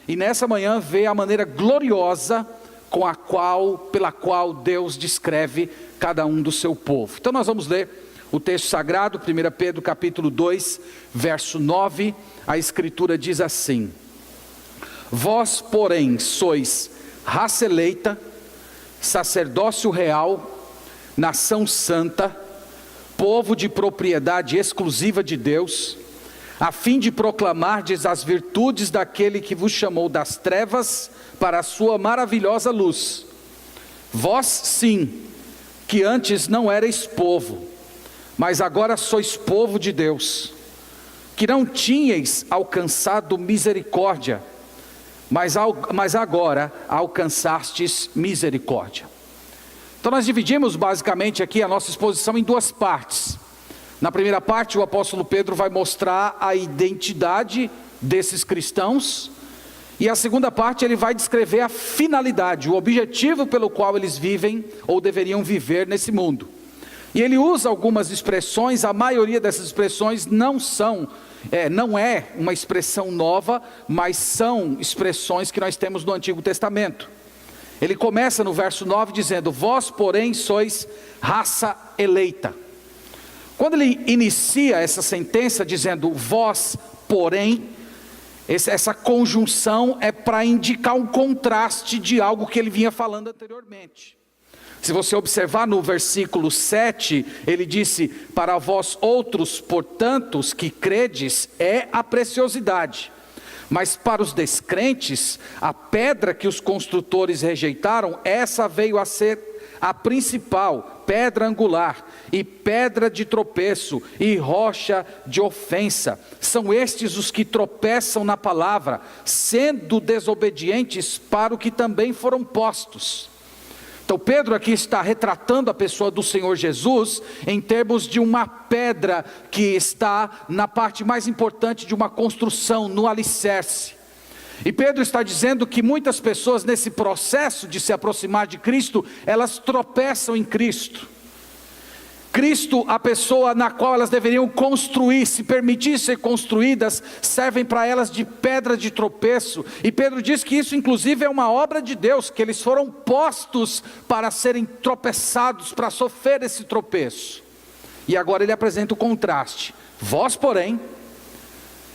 e nessa manhã ver a maneira gloriosa pela qual Deus descreve cada um do seu povo. Então nós vamos ler o texto sagrado, 1 Pedro capítulo 2, verso 9, a escritura diz assim: vós, porém, sois raça eleita, sacerdócio real, nação santa, povo de propriedade exclusiva de Deus, a fim de proclamardes as virtudes daquele que vos chamou das trevas para a sua maravilhosa luz. Vós sim, que antes não erais povo, mas agora sois povo de Deus, que não tinhais alcançado misericórdia, mas agora alcançastes misericórdia. Então nós dividimos basicamente aqui a nossa exposição em duas partes. Na primeira parte, o apóstolo Pedro vai mostrar a identidade desses cristãos, e a segunda parte ele vai descrever a finalidade, o objetivo pelo qual eles vivem ou deveriam viver nesse mundo. E ele usa algumas expressões, a maioria dessas expressões não é uma expressão nova, mas são expressões que nós temos no Antigo Testamento. Ele começa no verso 9 dizendo: vós, porém, sois raça eleita. Quando ele inicia essa sentença dizendo vós, porém, essa conjunção é para indicar um contraste de algo que ele vinha falando anteriormente. Se você observar no versículo 7, ele disse: para vós outros, portanto, os que credes, é a preciosidade. Mas para os descrentes, a pedra que os construtores rejeitaram, essa veio a ser a principal, pedra angular, e pedra de tropeço, e rocha de ofensa. São estes os que tropeçam na palavra, sendo desobedientes para o que também foram postos. Então Pedro aqui está retratando a pessoa do Senhor Jesus em termos de uma pedra que está na parte mais importante de uma construção, no alicerce. E Pedro está dizendo que muitas pessoas nesse processo de se aproximar de Cristo, elas tropeçam em Cristo. Cristo, a pessoa na qual elas deveriam construir, se permitir ser construídas, servem para elas de pedra de tropeço. E Pedro diz que isso inclusive é uma obra de Deus, que eles foram postos para serem tropeçados, para sofrer esse tropeço. E agora ele apresenta o contraste: vós, porém,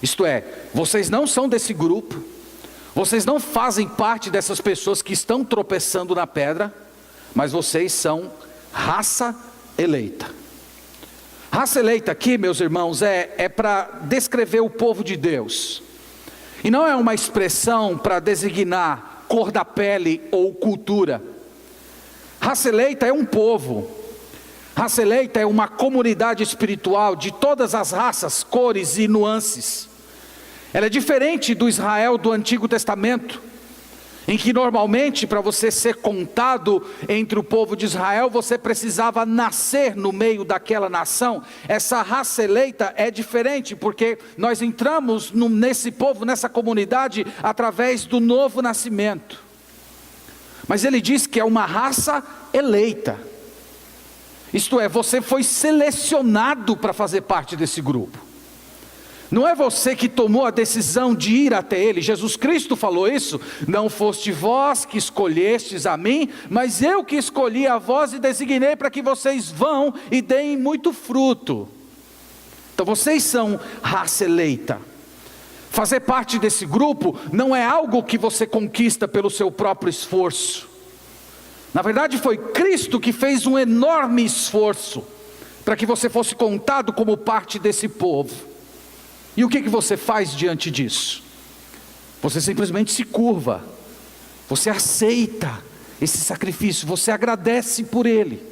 isto é, vocês não são desse grupo, vocês não fazem parte dessas pessoas que estão tropeçando na pedra, mas vocês são raça eleita. Raça eleita aqui, meus irmãos, é para descrever o povo de Deus. E não é uma expressão para designar cor da pele ou cultura. Raça eleita é um povo. Raça eleita é uma comunidade espiritual de todas as raças, cores e nuances. Ela é diferente do Israel do Antigo Testamento, em que normalmente para você ser contado entre o povo de Israel, você precisava nascer no meio daquela nação. Essa raça eleita é diferente, porque nós entramos nesse povo, nessa comunidade, através do novo nascimento. Mas ele diz que é uma raça eleita. Isto é, você foi selecionado para fazer parte desse grupo. Não é você que tomou a decisão de ir até Ele. Jesus Cristo falou isso: não foste vós que escolhestes a mim, mas eu que escolhi a vós e designei para que vocês vão e deem muito fruto. Então vocês são raça eleita. Fazer parte desse grupo não é algo que você conquista pelo seu próprio esforço. Na verdade foi Cristo que fez um enorme esforço para que você fosse contado como parte desse povo. E o que você faz diante disso? Você simplesmente se curva, você aceita esse sacrifício, você agradece por ele.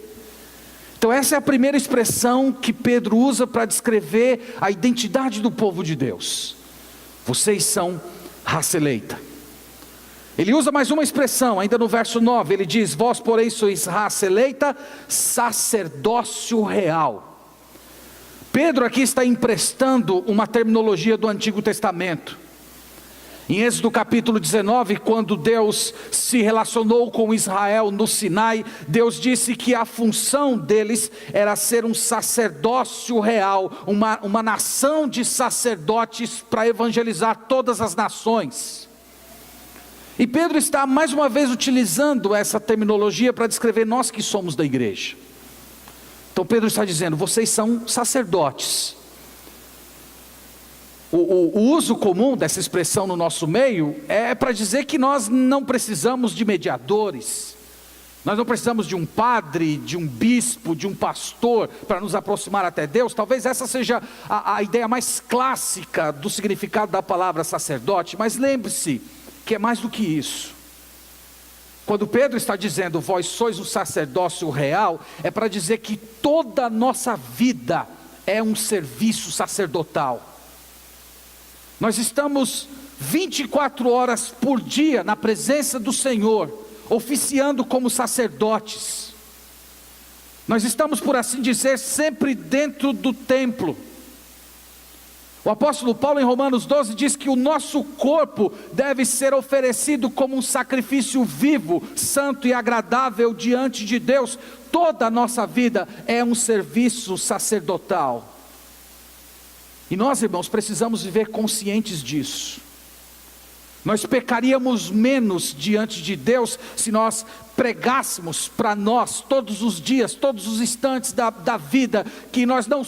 Então essa é a primeira expressão que Pedro usa para descrever a identidade do povo de Deus. Vocês são raça eleita. Ele usa mais uma expressão, ainda no verso 9, ele diz: vós porém sois raça eleita, sacerdócio real. Pedro aqui está emprestando uma terminologia do Antigo Testamento. Em Êxodo capítulo 19, quando Deus se relacionou com Israel no Sinai, Deus disse que a função deles era ser um sacerdócio real, uma nação de sacerdotes para evangelizar todas as nações. E Pedro está mais uma vez utilizando essa terminologia para descrever nós que somos da igreja. Então Pedro está dizendo, vocês são sacerdotes. O uso comum dessa expressão no nosso meio é para dizer que nós não precisamos de mediadores. Nós não precisamos de um padre, de um bispo, de um pastor para nos aproximar até Deus. Talvez essa seja a ideia mais clássica do significado da palavra sacerdote. Mas lembre-se que é mais do que isso. Quando Pedro está dizendo, vós sois um sacerdócio real, é para dizer que toda a nossa vida é um serviço sacerdotal. Nós estamos 24 horas por dia na presença do Senhor, oficiando como sacerdotes. Nós estamos, por assim dizer, sempre dentro do templo. O apóstolo Paulo em Romanos 12 diz que o nosso corpo deve ser oferecido como um sacrifício vivo, santo e agradável diante de Deus. Toda a nossa vida é um serviço sacerdotal. E nós, irmãos, precisamos viver conscientes disso. Nós pecaríamos menos diante de Deus se nós pregássemos para nós todos os dias, todos os instantes da vida, que nós não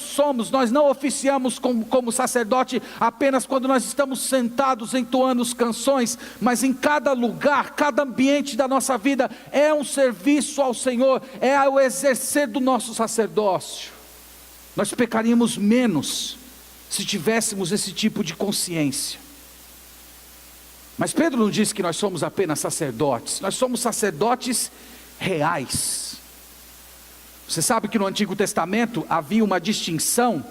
oficiamos como sacerdote apenas quando nós estamos sentados entoando as canções, mas em cada lugar, cada ambiente da nossa vida é um serviço ao Senhor, é o exercer do nosso sacerdócio. Nós pecaríamos menos se tivéssemos esse tipo de consciência. Mas Pedro não diz que nós somos apenas sacerdotes, nós somos sacerdotes reais. Você sabe que no Antigo Testamento havia uma distinção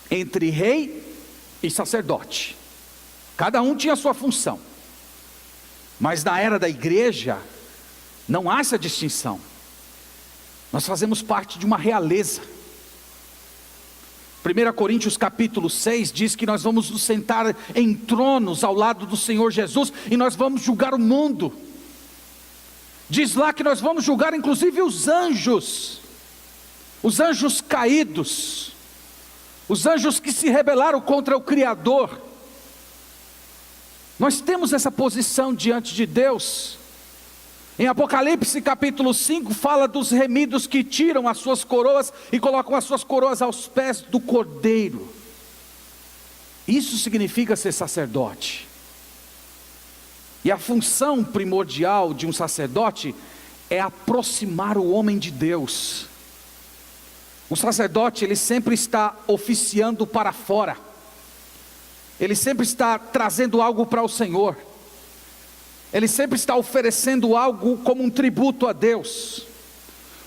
entre rei e sacerdote. Cada um tinha a sua função. Mas na era da igreja, não há essa distinção. Nós fazemos parte de uma realeza. 1 Coríntios capítulo 6 diz que nós vamos nos sentar em tronos ao lado do Senhor Jesus e nós vamos julgar o mundo. Diz lá que nós vamos julgar inclusive os anjos caídos, os anjos que se rebelaram contra o Criador. Nós temos essa posição diante de Deus. Em Apocalipse capítulo 5 fala dos remidos que tiram as suas coroas e colocam as suas coroas aos pés do Cordeiro. Isso significa ser sacerdote. E a função primordial de um sacerdote é aproximar o homem de Deus. O sacerdote, ele sempre está oficiando para fora. Ele sempre está trazendo algo para o Senhor. Ele sempre está oferecendo algo como um tributo a Deus.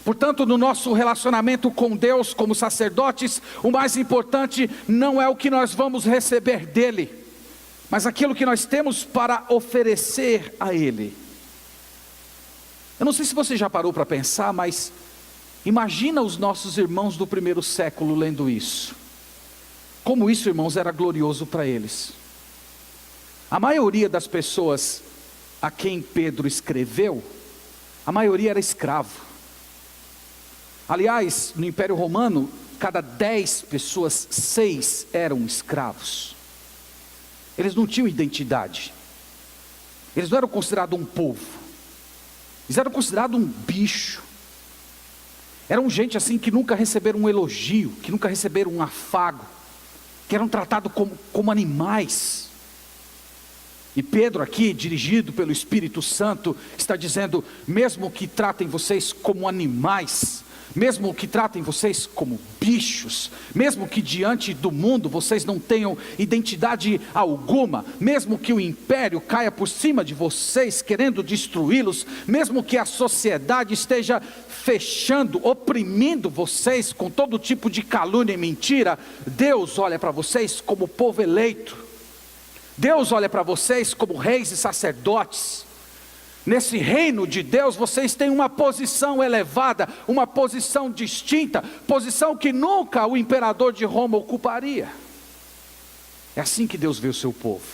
Portanto, no nosso relacionamento com Deus, como sacerdotes, o mais importante não é o que nós vamos receber dEle, mas aquilo que nós temos para oferecer a Ele. Eu não sei se você já parou para pensar, mas imagina os nossos irmãos do primeiro século lendo isso. Como isso, irmãos, era glorioso para eles. A maioria das pessoas a quem Pedro escreveu, a maioria era escravo. Aliás, no Império Romano, cada 10 pessoas, 6 eram escravos. Eles não tinham identidade. Eles não eram considerados um povo. Eles eram considerados um bicho. Eram gente assim que nunca receberam um elogio, que nunca receberam um afago, que eram tratados como animais. E Pedro aqui, dirigido pelo Espírito Santo, está dizendo, mesmo que tratem vocês como animais, mesmo que tratem vocês como bichos, mesmo que diante do mundo vocês não tenham identidade alguma, mesmo que o império caia por cima de vocês, querendo destruí-los, mesmo que a sociedade esteja fechando, oprimindo vocês com todo tipo de calúnia e mentira, Deus olha para vocês como povo eleito. Deus olha para vocês como reis e sacerdotes. Nesse reino de Deus vocês têm uma posição elevada, uma posição distinta, posição que nunca o imperador de Roma ocuparia. É assim que Deus vê o seu povo.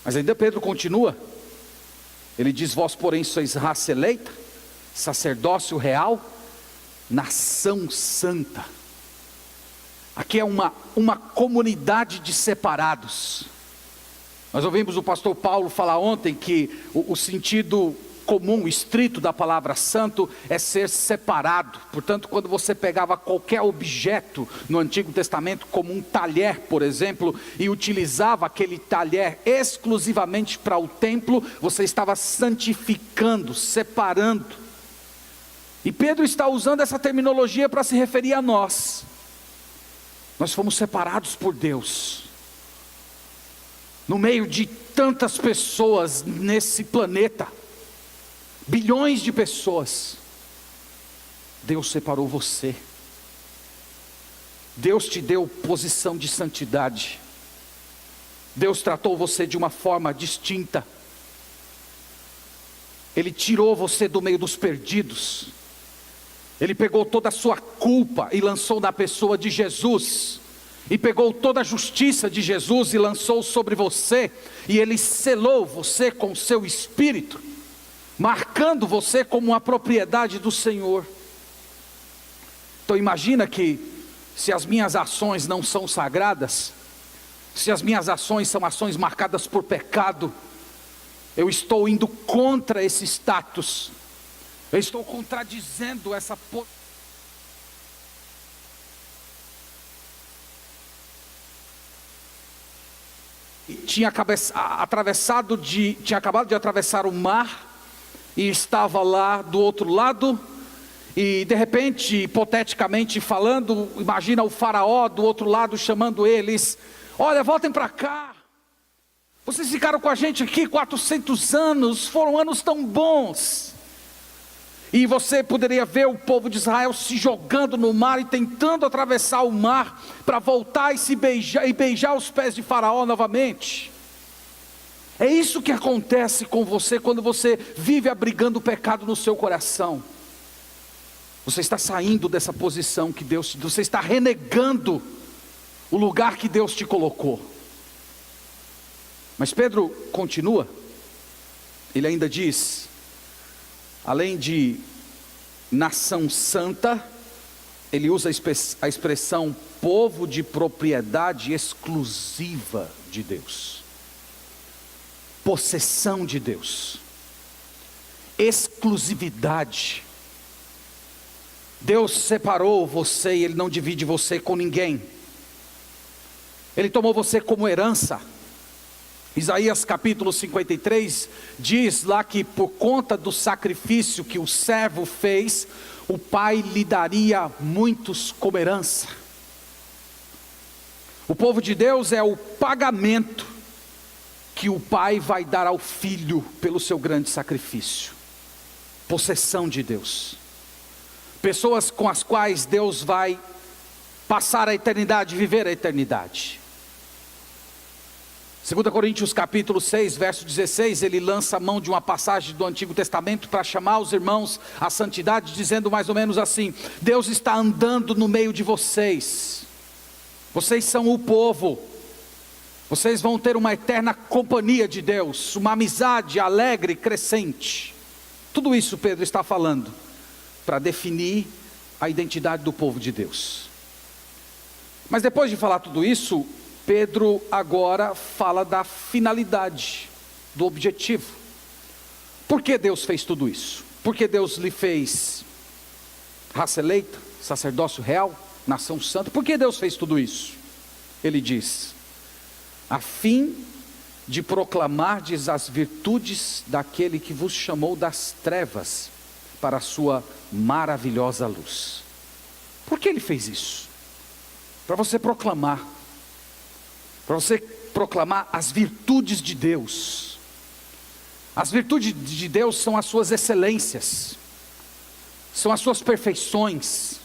Mas ainda Pedro continua. Ele diz, vós porém sois raça eleita, sacerdócio real, nação santa. Aqui é uma comunidade de separados. Nós ouvimos o pastor Paulo falar ontem que o sentido comum, estrito da palavra santo é ser separado. Portanto, quando você pegava qualquer objeto no Antigo Testamento, como um talher, por exemplo, e utilizava aquele talher exclusivamente para o templo, você estava santificando, separando. E Pedro está usando essa terminologia para se referir a nós. Nós fomos separados por Deus. No meio de tantas pessoas nesse planeta, bilhões de pessoas, Deus separou você. Deus te deu posição de santidade. Deus tratou você de uma forma distinta. Ele tirou você do meio dos perdidos. Ele pegou toda a sua culpa e lançou na pessoa de Jesus. E pegou toda a justiça de Jesus e lançou sobre você. E Ele selou você com o seu Espírito, marcando você como uma propriedade do Senhor. Então imagina que, se as minhas ações não são sagradas, se as minhas ações são ações marcadas por pecado, eu estou indo contra esse status, eu estou contradizendo essa tinha acabado de atravessar o mar, e estava lá do outro lado, e de repente, hipoteticamente falando, imagina o faraó do outro lado chamando eles: olha, voltem para cá, vocês ficaram com a gente aqui 400 anos, foram anos tão bons. E você poderia ver o povo de Israel se jogando no mar e tentando atravessar o mar para voltar e beijar os pés de Faraó novamente. É isso que acontece com você quando você vive abrigando o pecado no seu coração. Você está saindo dessa posição que Deus te deu, você está renegando o lugar que Deus te colocou. Mas Pedro continua, ele ainda diz: além de nação santa, ele usa a expressão povo de propriedade exclusiva de Deus, possessão de Deus, exclusividade. Deus separou você e Ele não divide você com ninguém. Ele tomou você como herança. Isaías capítulo 53 diz lá que por conta do sacrifício que o servo fez, o pai lhe daria muitos como herança. O povo de Deus é o pagamento que o pai vai dar ao filho pelo seu grande sacrifício. Possessão de Deus. Pessoas com as quais Deus vai passar a eternidade, viver a eternidade. 2 Coríntios capítulo 6, verso 16, ele lança a mão de uma passagem do Antigo Testamento para chamar os irmãos à santidade, dizendo mais ou menos assim: Deus está andando no meio de vocês, vocês são o povo, vocês vão ter uma eterna companhia de Deus, uma amizade alegre e crescente. Tudo isso Pedro está falando para definir a identidade do povo de Deus. Mas depois de falar tudo isso, Pedro agora fala da finalidade, do objetivo. Por que Deus fez tudo isso? Por que Deus lhe fez raça eleita, sacerdócio real, nação santa? Por que Deus fez tudo isso? Ele diz: a fim de proclamardes as virtudes daquele que vos chamou das trevas para a sua maravilhosa luz. Por que Ele fez isso? Para você proclamar as virtudes de Deus. As virtudes de Deus são as suas excelências, são as suas perfeições,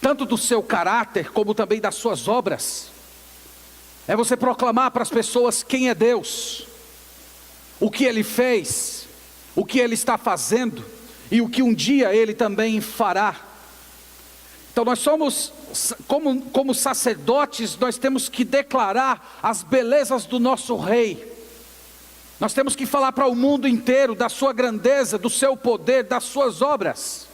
tanto do seu caráter como também das suas obras. É você proclamar para as pessoas quem é Deus, o que Ele fez, o que Ele está fazendo e o que um dia Ele também fará. Então nós somos, como sacerdotes, nós temos que declarar as belezas do nosso Rei. Nós temos que falar para o mundo inteiro da sua grandeza, do seu poder, das suas obras.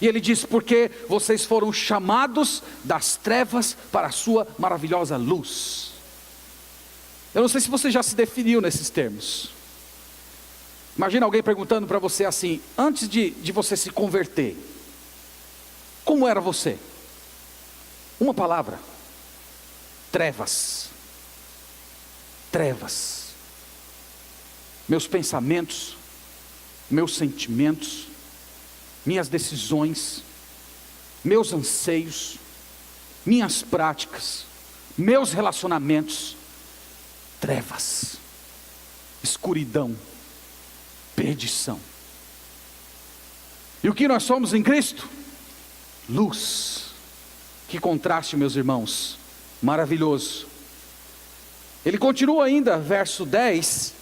E ele diz: porque vocês foram chamados das trevas para a sua maravilhosa luz. Eu não sei se você já se definiu nesses termos. Imagina alguém perguntando para você assim: antes de você se converter, como era você? Uma palavra: trevas. Trevas. Meus pensamentos, meus sentimentos, minhas decisões, meus anseios, minhas práticas, meus relacionamentos, trevas, escuridão, perdição. E o que nós somos em Cristo? Luz. Que contraste, meus irmãos, maravilhoso. Ele continua ainda, verso 10,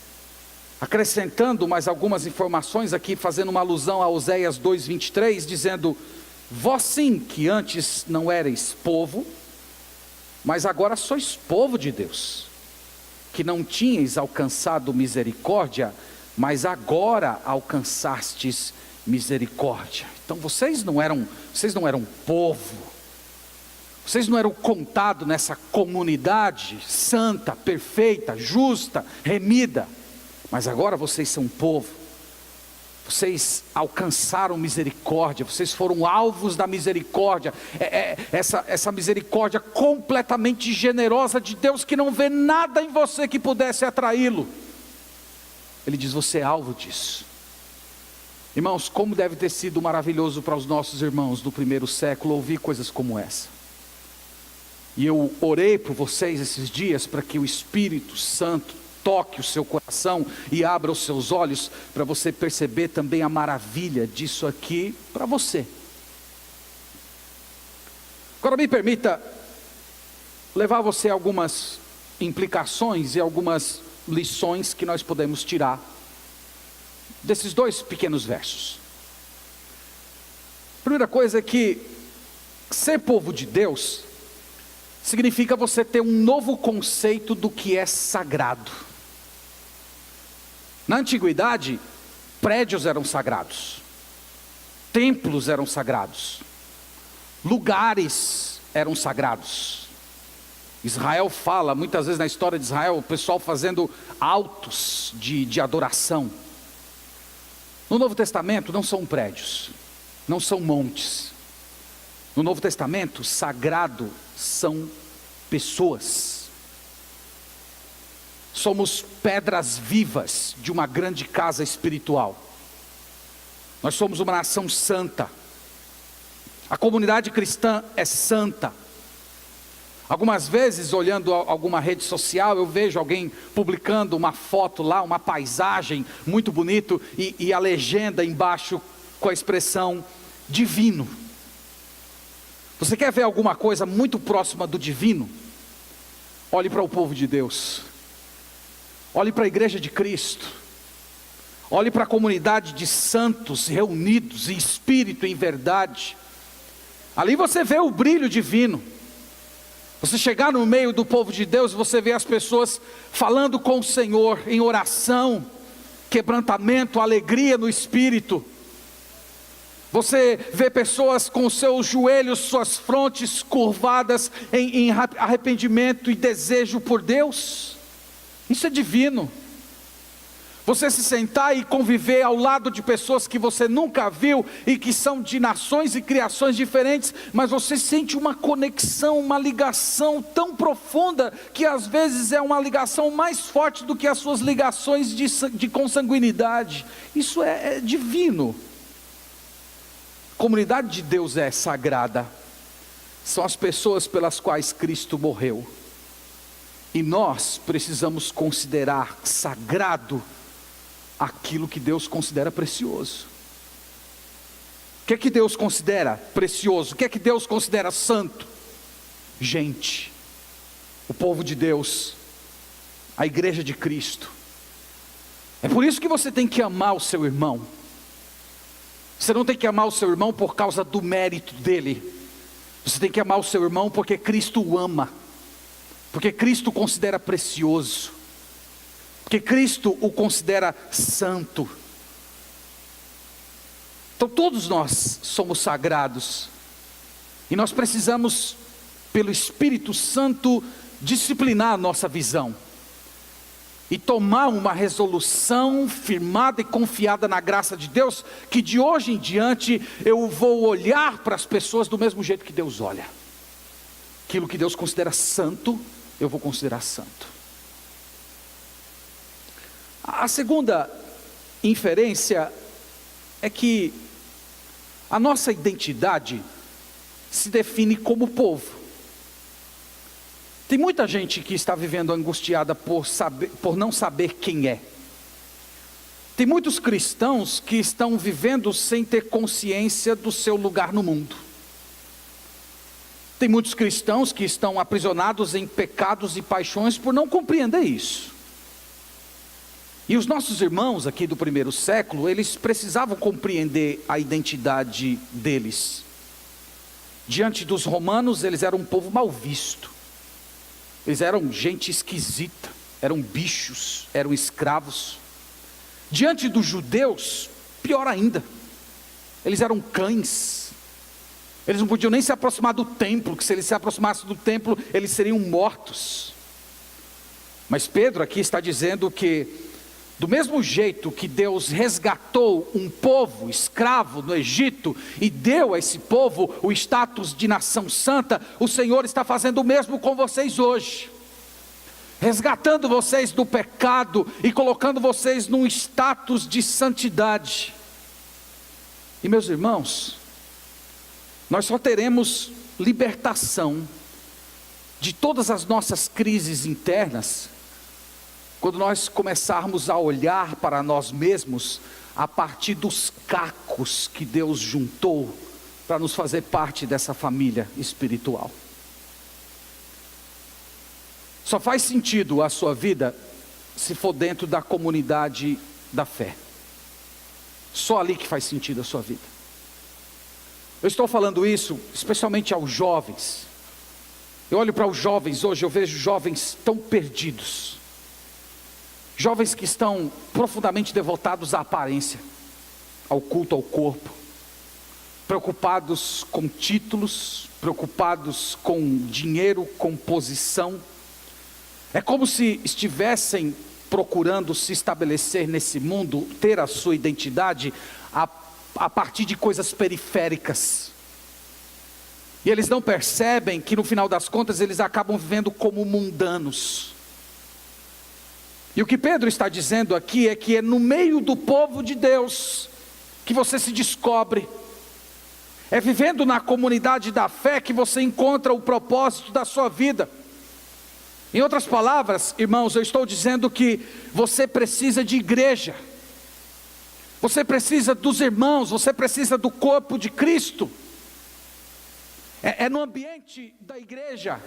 acrescentando mais algumas informações aqui, fazendo uma alusão a Oséias 2:23, dizendo: vós sim, que antes não erais povo, mas agora sois povo de Deus, que não tinhais alcançado misericórdia, mas agora alcançastes misericórdia. Então vocês não eram povo, vocês não eram contados nessa comunidade santa, perfeita, justa, remida, mas agora vocês são povo. Vocês alcançaram misericórdia, vocês foram alvos da misericórdia, essa misericórdia completamente generosa de Deus, que não vê nada em você que pudesse atraí-lo. Ele diz: você é alvo disso. Irmãos, como deve ter sido maravilhoso para os nossos irmãos do primeiro século ouvir coisas como essa. E eu orei por vocês esses dias para que o Espírito Santo toque o seu coração e abra os seus olhos para você perceber também a maravilha disso aqui para você. Agora me permita levar você a algumas implicações e algumas lições que nós podemos tirar desses dois pequenos versos. A primeira coisa é que ser povo de Deus significa você ter um novo conceito do que é sagrado. Na antiguidade, prédios eram sagrados, templos eram sagrados, lugares eram sagrados. Israel fala, muitas vezes na história de Israel, o pessoal fazendo altos de adoração. No Novo Testamento não são prédios, não são montes. No Novo Testamento, sagrado são pessoas. Somos pedras vivas de uma grande casa espiritual. Nós somos uma nação santa. A comunidade cristã é santa. Algumas vezes, olhando alguma rede social, eu vejo alguém publicando uma foto lá, uma paisagem muito bonito, e a legenda embaixo com a expressão divino. Você quer ver alguma coisa muito próxima do divino? Olhe para o povo de Deus. Olhe para a igreja de Cristo. Olhe para a comunidade de santos reunidos em espírito e em verdade. Ali você vê o brilho divino. Você chegar no meio do povo de Deus, você vê as pessoas falando com o Senhor em oração, quebrantamento, alegria no espírito. Você vê pessoas com seus joelhos, suas frontes curvadas em arrependimento e desejo por Deus. Isso é divino. Você se sentar e conviver ao lado de pessoas que você nunca viu e que são de nações e criações diferentes, mas você sente uma conexão, uma ligação tão profunda, que às vezes é uma ligação mais forte do que as suas ligações de consanguinidade. Isso é divino. A comunidade de Deus é sagrada. São as pessoas pelas quais Cristo morreu. E nós precisamos considerar sagrado aquilo que Deus considera precioso. O que é que Deus considera precioso? O que é que Deus considera santo? Gente, o povo de Deus, a igreja de Cristo. É por isso que você tem que amar o seu irmão. Você não tem que amar o seu irmão por causa do mérito dele. Você tem que amar o seu irmão porque Cristo o ama, porque Cristo o considera precioso, porque Cristo o considera santo. Então todos nós somos sagrados, e nós precisamos, pelo Espírito Santo, disciplinar a nossa visão. e tomar uma resolução firmada e confiada na graça de Deus, que de hoje em diante eu vou olhar para as pessoas do mesmo jeito que Deus olha. Aquilo que Deus considera santo, eu vou considerar santo. A segunda inferência é que a nossa identidade se define como povo. Tem muita gente que está vivendo angustiada por não saber quem é. Tem muitos cristãos que estão vivendo sem ter consciência do seu lugar no mundo. Tem muitos cristãos que estão aprisionados em pecados e paixões por não compreender isso. E os nossos irmãos aqui do primeiro século, eles precisavam compreender a identidade deles. Diante dos romanos, eles eram um povo mal visto. Eles eram gente esquisita, eram bichos, eram escravos. Diante dos judeus, pior ainda, eles eram cães. Eles não podiam nem se aproximar do templo, que se eles se aproximassem do templo, eles seriam mortos. Mas Pedro aqui está dizendo que, do mesmo jeito que Deus resgatou um povo escravo no Egito e deu a esse povo o status de nação santa, o Senhor está fazendo o mesmo com vocês hoje, resgatando vocês do pecado e colocando vocês num status de santidade. E meus irmãos, nós só teremos libertação de todas as nossas crises internas quando nós começarmos a olhar para nós mesmos a partir dos cacos que Deus juntou para nos fazer parte dessa família espiritual. Só faz sentido a sua vida se for dentro da comunidade da fé. Só ali que faz sentido a sua vida. Eu estou falando isso especialmente aos jovens. Eu olho para os jovens hoje, eu vejo jovens tão perdidos. Jovens que estão profundamente devotados à aparência, ao culto ao corpo, preocupados com títulos, preocupados com dinheiro, com posição. É como se estivessem procurando se estabelecer nesse mundo, ter a sua identidade a partir de coisas periféricas. E eles não percebem que no final das contas eles acabam vivendo como mundanos. E o que Pedro está dizendo aqui é que é no meio do povo de Deus que você se descobre. É vivendo na comunidade da fé que você encontra o propósito da sua vida. Em outras palavras, irmãos, eu estou dizendo que você precisa de igreja. Você precisa dos irmãos, você precisa do corpo de Cristo. É no ambiente da igreja.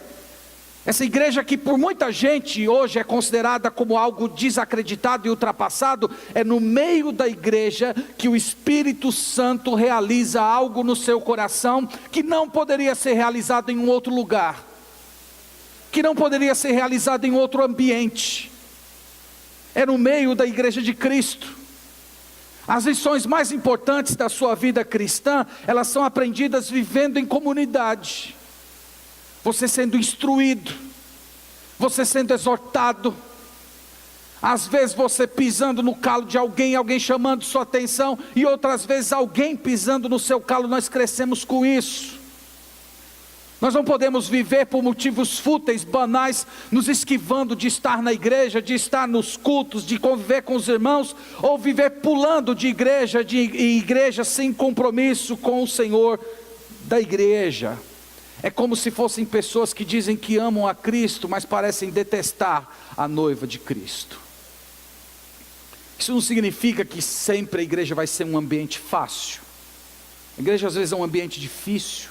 Essa igreja que por muita gente hoje é considerada como algo desacreditado e ultrapassado, é no meio da igreja que o Espírito Santo realiza algo no seu coração que não poderia ser realizado em um outro lugar, que não poderia ser realizado em outro ambiente. É no meio da igreja de Cristo. As lições mais importantes da sua vida cristã, elas são aprendidas vivendo em comunidade. Você sendo instruído, você sendo exortado, às vezes você pisando no calo de alguém, alguém chamando sua atenção, e outras vezes alguém pisando no seu calo. Nós crescemos com isso. Nós não podemos viver por motivos fúteis, banais, nos esquivando de estar na igreja, de estar nos cultos, de conviver com os irmãos, ou viver pulando de igreja em igreja sem compromisso com o Senhor da igreja. É como se fossem pessoas que dizem que amam a Cristo, mas parecem detestar a noiva de Cristo. Isso não significa que sempre a igreja vai ser um ambiente fácil. A igreja às vezes é um ambiente difícil.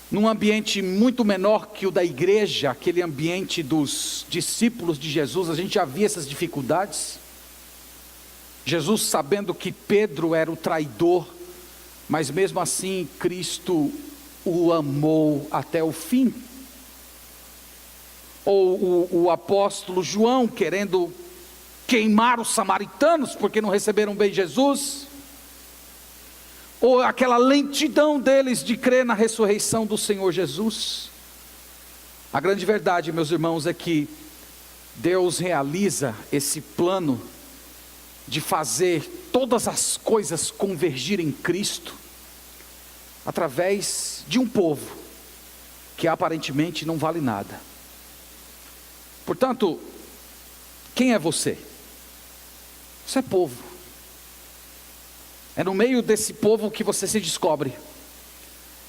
Num ambiente muito menor que o da igreja, aquele ambiente dos discípulos de Jesus, a gente já via essas dificuldades. Jesus, sabendo que Pedro era o traidor, mas mesmo assim Cristo o amou até o fim. Ou o apóstolo João querendo queimar os samaritanos porque não receberam bem Jesus. Ou aquela lentidão deles de crer na ressurreição do Senhor Jesus. A grande verdade, meus irmãos, é que Deus realiza esse plano de fazer todas as coisas convergirem em Cristo, através de um povo, que aparentemente não vale nada. Portanto, quem é você? Você é povo. É no meio desse povo que você se descobre.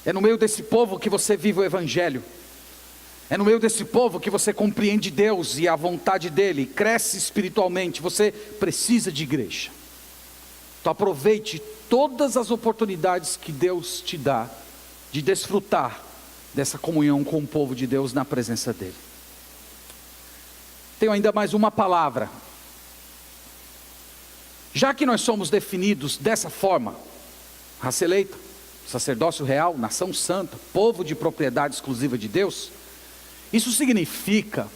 É no meio desse povo que você vive o Evangelho. É no meio desse povo que você compreende Deus e a vontade dEle, cresce espiritualmente. Você precisa de igreja. Então aproveite todas as oportunidades que Deus te dá de desfrutar dessa comunhão com o povo de Deus na presença dEle. Tenho ainda mais uma palavra. Já que nós somos definidos dessa forma, raça eleita, sacerdócio real, nação santa, povo de propriedade exclusiva de Deus, isso significa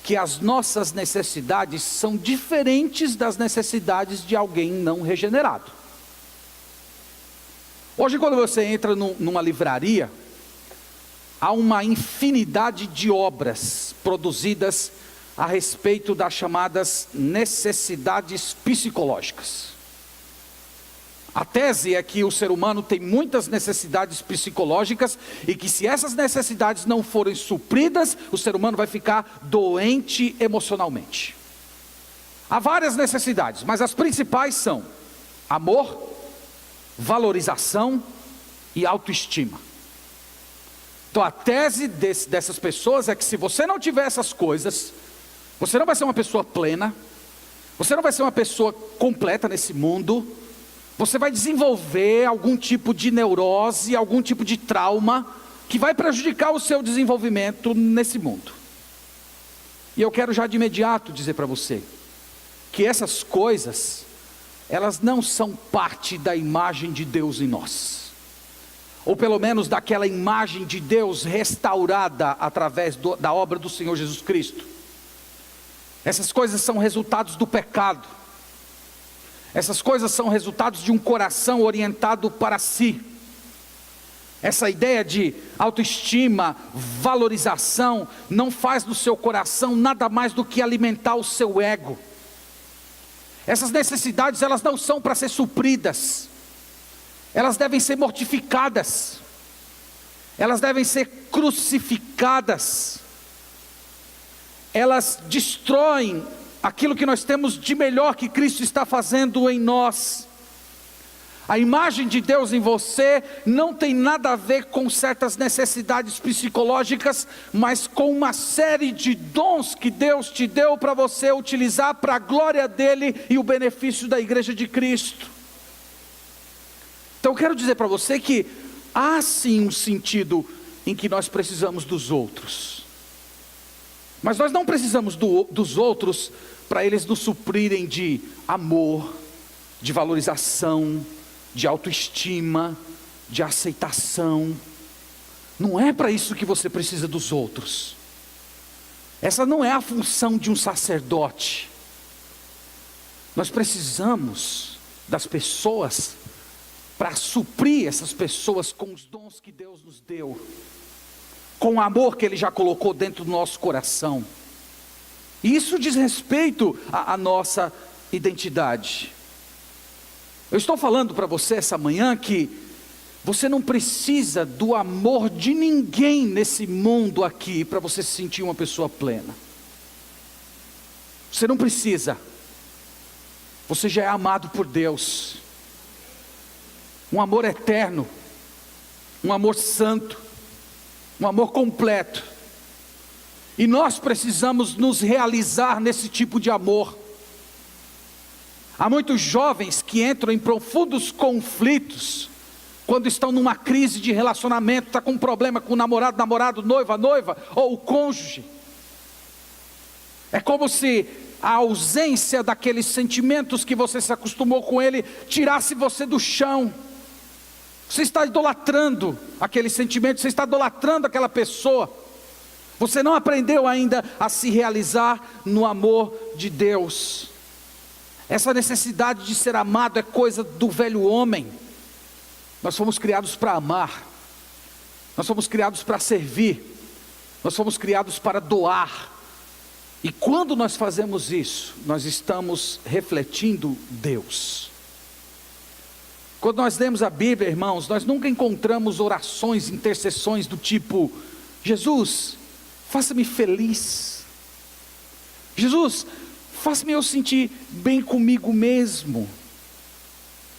que as nossas necessidades são diferentes das necessidades de alguém não regenerado. Hoje, quando você entra numa livraria, há uma infinidade de obras produzidas a respeito das chamadas necessidades psicológicas. A tese é que o ser humano tem muitas necessidades psicológicas e que se essas necessidades não forem supridas, o ser humano vai ficar doente emocionalmente. Há várias necessidades, mas as principais são amor, valorização e autoestima. Então a tese dessas pessoas é que se você não tiver essas coisas, você não vai ser uma pessoa plena, você não vai ser uma pessoa completa nesse mundo, você vai desenvolver algum tipo de neurose, algum tipo de trauma, que vai prejudicar o seu desenvolvimento nesse mundo. E eu quero já de imediato dizer para você, que essas coisas, elas não são parte da imagem de Deus em nós. Ou pelo menos daquela imagem de Deus restaurada através da obra do Senhor Jesus Cristo. Essas coisas são resultados do pecado. Essas coisas são resultados de um coração orientado para si. Essa ideia de autoestima, valorização, não faz do seu coração nada mais do que alimentar o seu ego. Essas necessidades, elas não são para ser supridas. Elas devem ser mortificadas. Elas devem ser crucificadas. Elas destroem aquilo que nós temos de melhor que Cristo está fazendo em nós. A imagem de Deus em você não tem nada a ver com certas necessidades psicológicas, mas com uma série de dons que Deus te deu para você utilizar para a glória dEle e o benefício da igreja de Cristo. Então eu quero dizer para você que há sim um sentido em que nós precisamos dos outros. Mas nós não precisamos dos outros para eles nos suprirem de amor, de valorização, de autoestima, de aceitação. Não é para isso que você precisa dos outros. Essa não é a função de um sacerdote. Nós precisamos das pessoas para suprir essas pessoas com os dons que Deus nos deu, com o amor que Ele já colocou dentro do nosso coração. E isso diz respeito à nossa identidade. Eu estou falando para você essa manhã que você não precisa do amor de ninguém nesse mundo aqui para você se sentir uma pessoa plena. Você não precisa. Você já é amado por Deus. Um amor eterno, um amor santo, um amor completo. E nós precisamos nos realizar nesse tipo de amor. Há muitos jovens que entram em profundos conflitos quando estão numa crise de relacionamento, está com um problema com o namorado, noiva, ou o cônjuge. É como se a ausência daqueles sentimentos que você se acostumou com ele tirasse você do chão. Você está idolatrando aquele sentimento, você está idolatrando aquela pessoa. Você não aprendeu ainda a se realizar no amor de Deus. Essa necessidade de ser amado é coisa do velho homem. Nós fomos criados para amar. Nós fomos criados para servir. Nós fomos criados para doar. E quando nós fazemos isso, nós estamos refletindo Deus. Quando nós lemos a Bíblia, irmãos, nós nunca encontramos orações, intercessões do tipo: Jesus, faça-me feliz. Jesus, faça-me eu sentir bem comigo mesmo.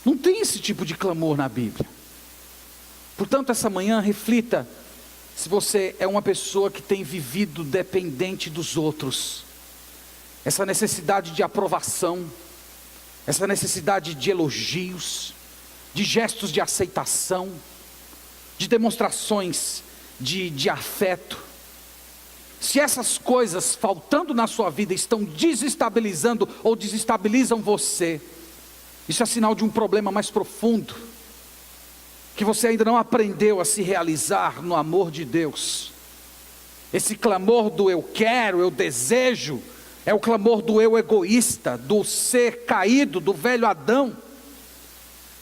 Não tem esse tipo de clamor na Bíblia. Portanto, essa manhã, reflita se você é uma pessoa que tem vivido dependente dos outros. Essa necessidade de aprovação, essa necessidade de elogios, de gestos de aceitação, de demonstrações de afeto. Se essas coisas faltando na sua vida estão desestabilizando ou desestabilizam você, isso é sinal de um problema mais profundo, que você ainda não aprendeu a se realizar no amor de Deus. Esse clamor do eu quero, eu desejo, é o clamor do eu egoísta, do ser caído, do velho Adão.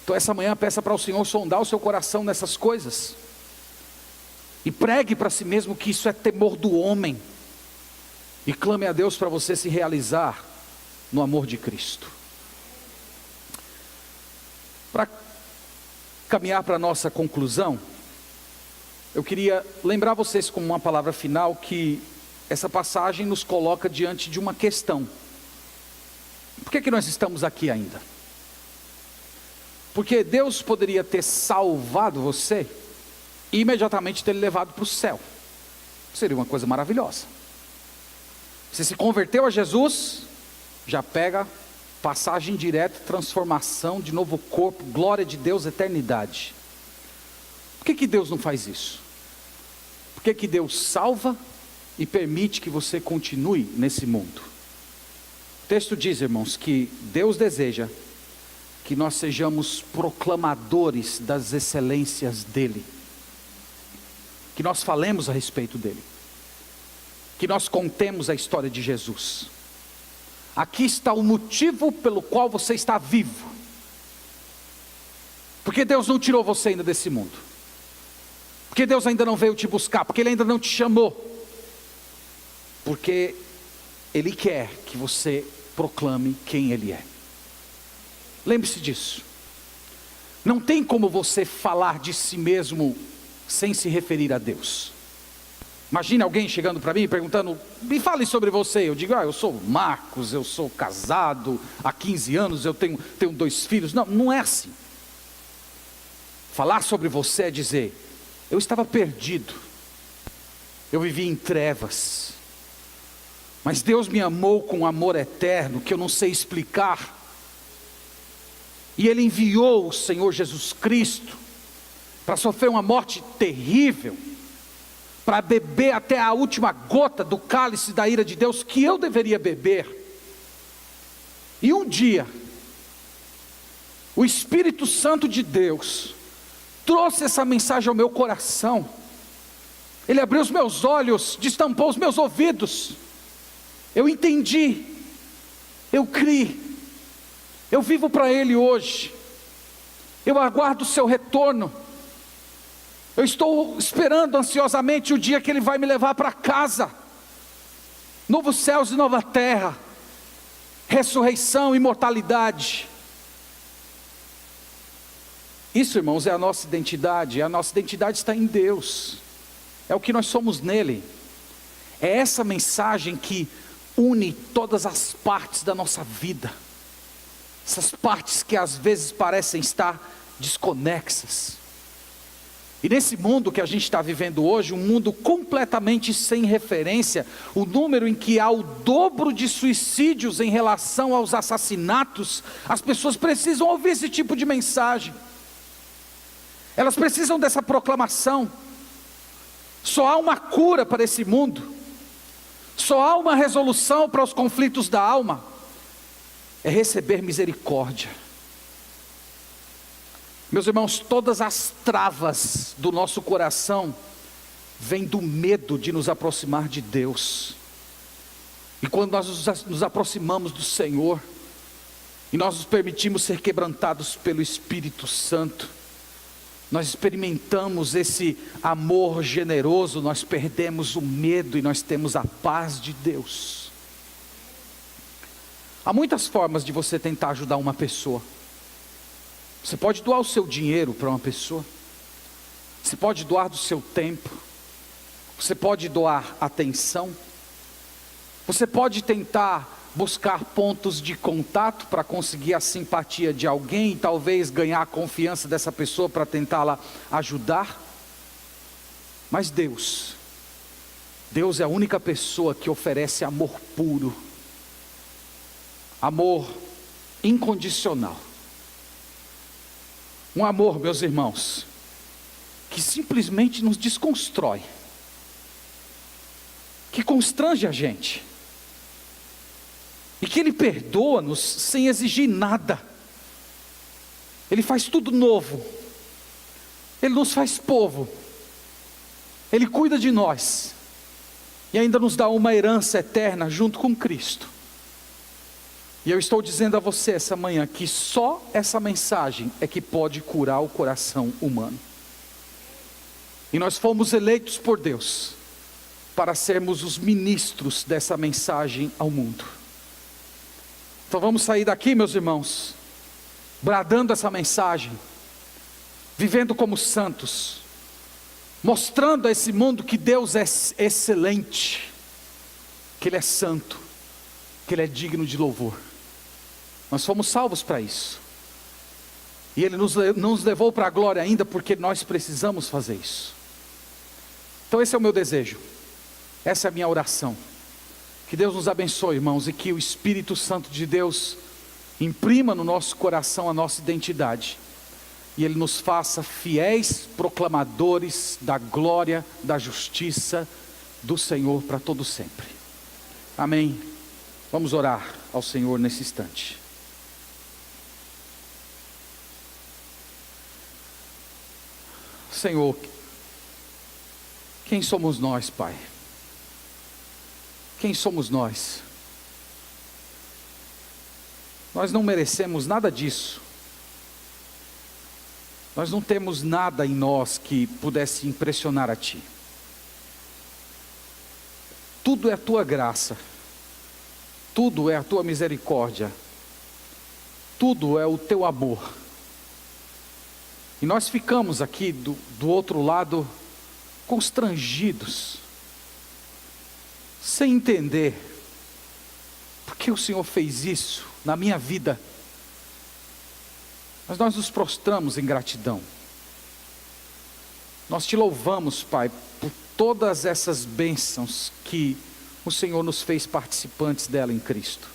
Então essa manhã peça para o Senhor sondar o seu coração nessas coisas, e pregue para si mesmo que isso é temor do homem, e clame a Deus para você se realizar no amor de Cristo. Para caminhar para a nossa conclusão, eu queria lembrar vocês com uma palavra final, que essa passagem nos coloca diante de uma questão. Por que nós estamos aqui ainda? Porque Deus poderia ter salvado você e imediatamente ter levado para o céu. Seria uma coisa maravilhosa. Você se converteu a Jesus, já pega passagem direta, transformação, de novo corpo, glória de Deus, eternidade. Por que Deus não faz isso? Por que Deus salva e permite que você continue nesse mundo? O texto diz, irmãos, que Deus deseja que nós sejamos proclamadores das excelências dEle, que nós falemos a respeito dEle, que nós contemos a história de Jesus. Aqui está o motivo pelo qual você está vivo. Porque Deus não tirou você ainda desse mundo. Porque Deus ainda não veio te buscar. Porque Ele ainda não te chamou. Porque Ele quer que você proclame quem Ele é. Lembre-se disso. Não tem como você falar de si mesmo sem se referir a Deus. Imagine alguém chegando para mim e perguntando: me fale sobre você. Eu digo: eu sou Marcos, eu sou casado há 15 anos, eu tenho 2 filhos. Não, não é assim. Falar sobre você é dizer: eu estava perdido, eu vivia em trevas, mas Deus me amou com um amor eterno que eu não sei explicar, e Ele enviou o Senhor Jesus Cristo para sofrer uma morte terrível, para beber até a última gota do cálice da ira de Deus que eu deveria beber. E um dia, o Espírito Santo de Deus trouxe essa mensagem ao meu coração. Ele abriu os meus olhos, destampou os meus ouvidos. Eu entendi, eu criei, eu vivo para Ele hoje. Eu aguardo o seu retorno. Eu estou esperando ansiosamente o dia que Ele vai me levar para casa. Novos céus e nova terra, ressurreição, imortalidade. Isso, irmãos, é a nossa identidade. A nossa identidade está em Deus. É o que nós somos nele. É essa mensagem que une todas as partes da nossa vida. Essas partes que às vezes parecem estar desconexas. E nesse mundo que a gente está vivendo hoje, um mundo completamente sem referência, o número em que há o dobro de suicídios em relação aos assassinatos, as pessoas precisam ouvir esse tipo de mensagem. Elas precisam dessa proclamação. Só há uma cura para esse mundo, só há uma resolução para os conflitos da alma: é receber misericórdia. Meus irmãos, todas as travas do nosso coração vêm do medo de nos aproximar de Deus. E quando nós nos aproximamos do Senhor, e nós nos permitimos ser quebrantados pelo Espírito Santo, nós experimentamos esse amor generoso, nós perdemos o medo e nós temos a paz de Deus. Há muitas formas de você tentar ajudar uma pessoa. Você pode doar o seu dinheiro para uma pessoa. Você pode doar do seu tempo. Você pode doar atenção. Você pode tentar buscar pontos de contato para conseguir a simpatia de alguém e talvez ganhar a confiança dessa pessoa para tentá-la ajudar. Mas Deus é a única pessoa que oferece amor puro, amor incondicional. Um amor, meus irmãos, que simplesmente nos desconstrói, que constrange a gente, e que Ele perdoa-nos sem exigir nada. Ele faz tudo novo. Ele nos faz povo. Ele cuida de nós. E ainda nos dá uma herança eterna junto com Cristo. E eu estou dizendo a você essa manhã que só essa mensagem é que pode curar o coração humano. E nós fomos eleitos por Deus para sermos os ministros dessa mensagem ao mundo. Então vamos sair daqui, meus irmãos, bradando essa mensagem, vivendo como santos, mostrando a esse mundo que Deus é excelente, que Ele é santo, que Ele é digno de louvor. Nós fomos salvos para isso. E Ele nos levou para a glória ainda porque nós precisamos fazer isso. Então esse é o meu desejo, essa é a minha oração. Que Deus nos abençoe, irmãos, e que o Espírito Santo de Deus imprima no nosso coração a nossa identidade. E Ele nos faça fiéis proclamadores da glória, da justiça do Senhor para todo sempre. Amém. Vamos orar ao Senhor nesse instante. Senhor, quem somos nós, Pai? Quem somos nós? Nós não merecemos nada disso. Nós não temos nada em nós que pudesse impressionar a Ti. Tudo é a Tua graça. Tudo é a Tua misericórdia. Tudo é o Teu amor. E nós ficamos aqui do outro lado constrangidos, sem entender por que o Senhor fez isso na minha vida. Mas nós nos prostramos em gratidão. Nós Te louvamos, Pai, por todas essas bênçãos que o Senhor nos fez participantes dela em Cristo.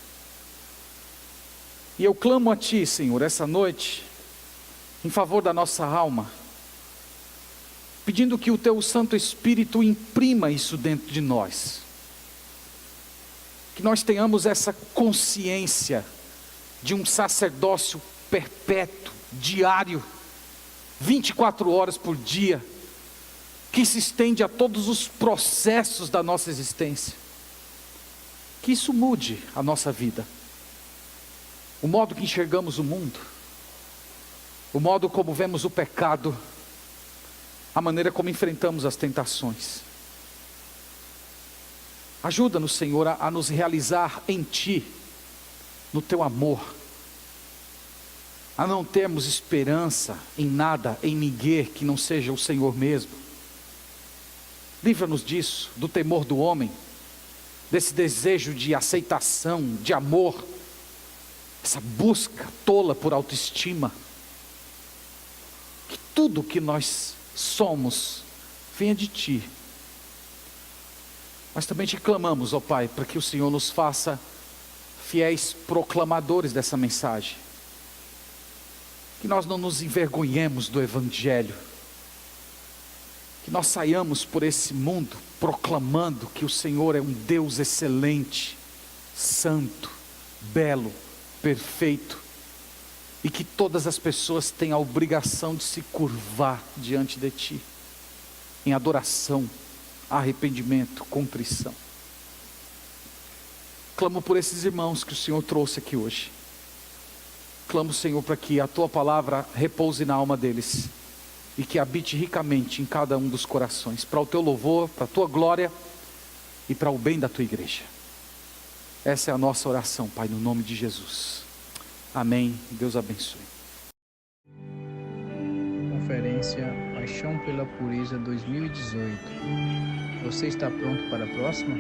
E eu clamo a Ti, Senhor, essa noite, em favor da nossa alma, pedindo que o Teu Santo Espírito imprima isso dentro de nós. Que nós tenhamos essa consciência de um sacerdócio perpétuo, diário, 24 horas por dia, que se estende a todos os processos da nossa existência. Que isso mude a nossa vida, o modo que enxergamos o mundo, o modo como vemos o pecado, a maneira como enfrentamos as tentações. Ajuda-nos, Senhor, a nos realizar em Ti, no Teu amor, a não termos esperança em nada, em ninguém que não seja o Senhor mesmo. Livra-nos disso, do temor do homem, desse desejo de aceitação, de amor, essa busca tola por autoestima. Que tudo que nós somos venha de Ti. Mas também Te clamamos, ó Pai, para que o Senhor nos faça fiéis proclamadores dessa mensagem. Que nós não nos envergonhemos do Evangelho. Que nós saiamos por esse mundo proclamando que o Senhor é um Deus excelente, santo, belo, perfeito. E que todas as pessoas têm a obrigação de se curvar diante de Ti, em adoração, arrependimento, contrição. Clamo por esses irmãos que o Senhor trouxe aqui hoje. Clamo, Senhor, para que a Tua palavra repouse na alma deles e que habite ricamente em cada um dos corações, para o Teu louvor, para a Tua glória e para o bem da Tua igreja. Essa é a nossa oração, Pai, no nome de Jesus. Amém. Deus abençoe. Conferência Paixão pela Pureza 2018. Você está pronto para a próxima?